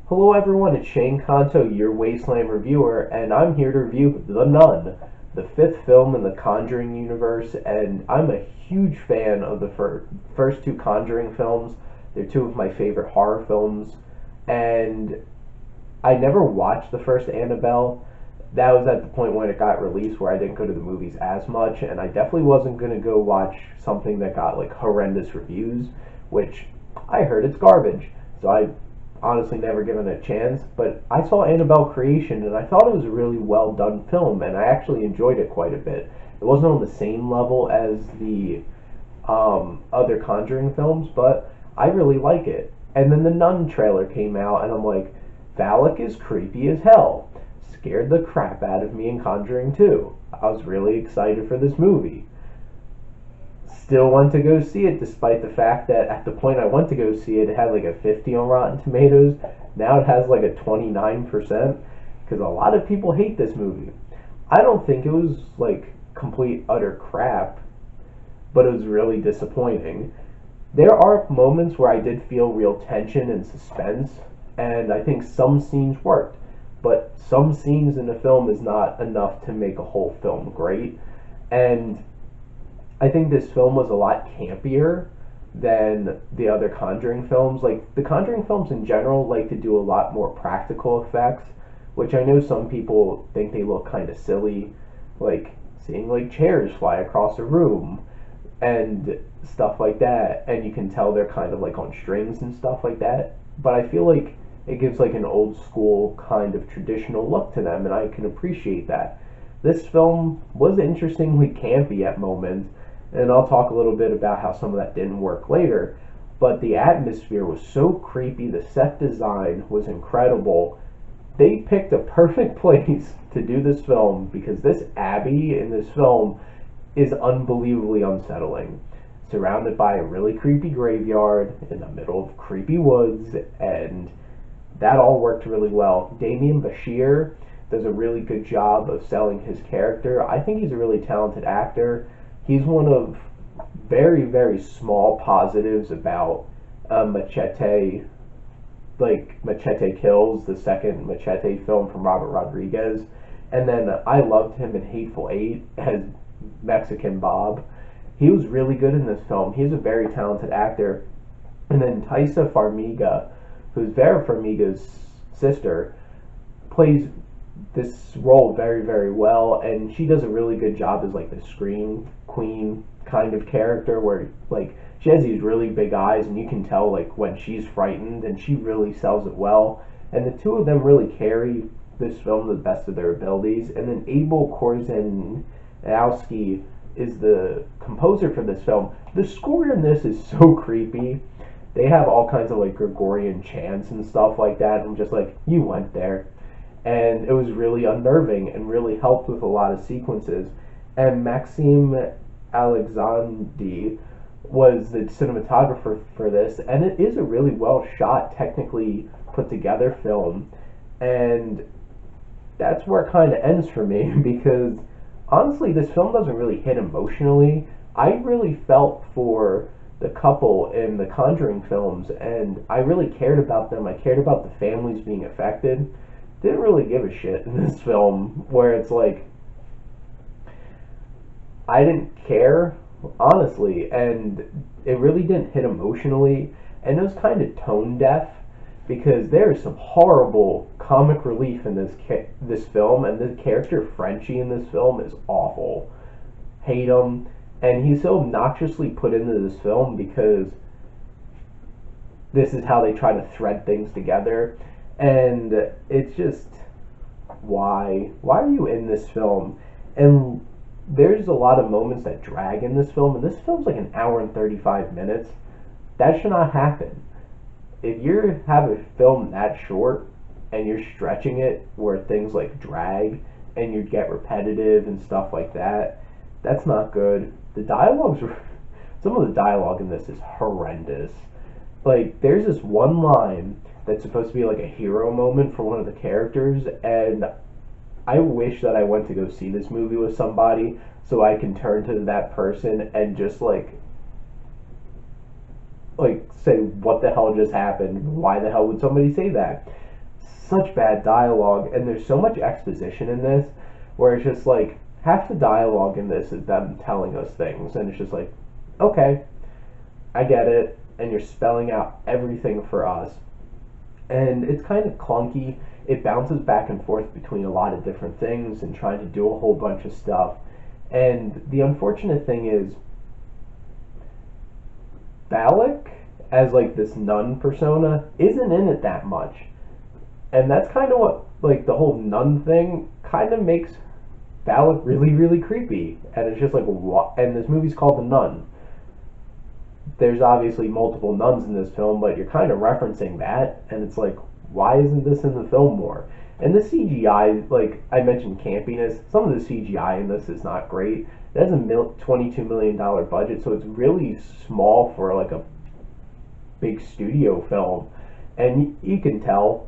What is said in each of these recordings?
Hello everyone, it's Shane Kanto, your Wasteland reviewer, and I'm here to review The Nun, the fifth film in the Conjuring Universe, and I'm a huge fan of the first two Conjuring films. They're two of my favorite horror films, and I never watched the first Annabelle. That was at the point when it got released where I didn't go to the movies as much, and I definitely wasn't going to go watch something that got like horrendous reviews, which I heard it's garbage. So I honestly never given it a chance, but I saw Annabelle Creation and I thought it was a really well done film, and I actually enjoyed it quite a bit. It wasn't on the same level as the other Conjuring films, but I really like it. And then the Nun trailer came out, and I'm like, Valak is creepy as hell. Scared the crap out of me in Conjuring 2. I was really excited for this movie. Still went to go see it, despite the fact that at the point I went to go see it, it had like a 50 on Rotten Tomatoes. Now it has like a 29%, because a lot of people hate this movie. I don't think it was like complete utter crap, but it was really disappointing. There are moments where I did feel real tension and suspense, and I think some scenes worked, but some scenes in a film is not enough to make a whole film great. And I think this film was a lot campier than the other Conjuring films. Like, the Conjuring films in general like to do a lot more practical effects, which I know some people think they look kind of silly, like seeing like chairs fly across a room and stuff like that, and you can tell they're kind of like on strings and stuff like that. But I feel like it gives like an old school kind of traditional look to them, and I can appreciate that. This film was interestingly campy at moments, and I'll talk a little bit about how some of that didn't work later, but the atmosphere was so creepy, the set design was incredible. They picked a perfect place to do this film, because this abbey in this film is unbelievably unsettling. Surrounded by a really creepy graveyard in the middle of creepy woods, and that all worked really well. Damien Bashir does a really good job of selling his character. I think he's a really talented actor. He's one of very, very small positives about Machete, like Machete Kills, the second Machete film from Robert Rodriguez. And then I loved him in Hateful Eight as Mexican Bob. He was really good in this film. He's a very talented actor. And then Taissa Farmiga, who's Vera Farmiga's sister, plays this role very, very well, and she does a really good job as like the scream queen kind of character, where like she has these really big eyes and you can tell like when she's frightened, and she really sells it well. And the two of them really carry this film to the best of their abilities. And then Abel Korzeniowski is the composer for this film. The score in this is so creepy. They have all kinds of like Gregorian chants and stuff like that. I'm just like, you went there. And it was really unnerving and really helped with a lot of sequences. And Maxime Alexandri was the cinematographer for this, and it is a really well shot, technically put together film. And that's where it kind of ends for me, because honestly this film doesn't really hit emotionally. I really felt for the couple in the Conjuring films, and I really cared about them. I cared about the families being affected. Didn't really give a shit in this film, where it's like, I didn't care, honestly, and it really didn't hit emotionally, and it was kind of tone deaf, because there is some horrible comic relief in this film, and the character Frenchie in this film is awful. Hate him, and he's so obnoxiously put into this film because this is how they try to thread things together. And it's just, why are you in this film? And there's a lot of moments that drag in this film, and this film's like an hour and 35 minutes. That should not happen. If you have a film that short and you're stretching it where things like drag and you get repetitive and stuff like that, that's not good. Some of the dialogue in this is horrendous. Like, there's this one line that's supposed to be like a hero moment for one of the characters, and I wish that I went to go see this movie with somebody so I can turn to that person and just like say, what the hell just happened? Why the hell would somebody say that? such bad dialogue, and there's so much exposition in this where it's just like half the dialogue in this is them telling us things, and it's just like, okay, I get it, and you're spelling out everything for us. And it's kind of clunky. It bounces back and forth between a lot of different things and trying to do a whole bunch of stuff. And the unfortunate thing is, Balak, as like this nun persona, isn't in it that much. And that's kind of what, like, the whole nun thing kind of makes Balak really, really creepy. And it's just like, what? And this movie's called The Nun. There's obviously multiple nuns in this film, but you're kind of referencing that, and it's like, why isn't this in the film more? And the CGI, like I mentioned, campiness. Some of the CGI in this is not great. It has a $22 million budget, so it's really small for like a big studio film, and you can tell.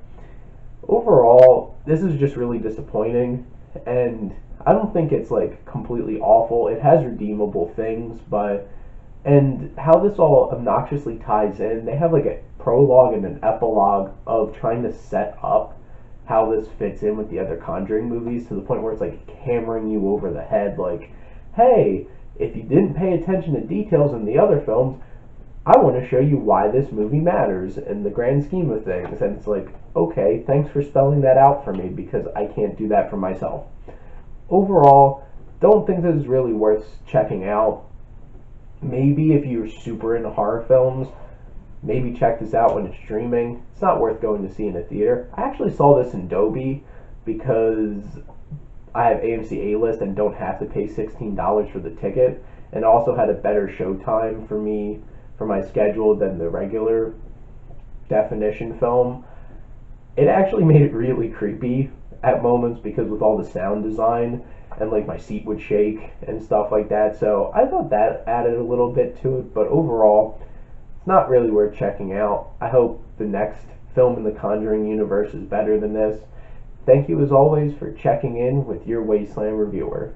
Overall, this is just really disappointing, and I don't think it's like completely awful. It has redeemable things, but and how this all obnoxiously ties in, they have like a prologue and an epilogue of trying to set up how this fits in with the other Conjuring movies, to the point where it's like hammering you over the head, like, hey, if you didn't pay attention to details in the other films, I want to show you why this movie matters in the grand scheme of things. And it's like, okay, thanks for spelling that out for me, because I can't do that for myself. Overall, don't think this is really worth checking out. Maybe if you're super into horror films, maybe check this out when it's streaming. It's not worth going to see in a theater. I actually saw this in Dolby because I have AMC A-List and don't have to pay $16 for the ticket, and also had a better showtime for me for my schedule than the regular definition film. It actually made it really creepy at moments, because with all the sound design, and like my seat would shake and stuff like that. So I thought that added a little bit to it, but overall, it's not really worth checking out. I hope the next film in the Conjuring universe is better than this. Thank you as always for checking in with your Wasteland Reviewer.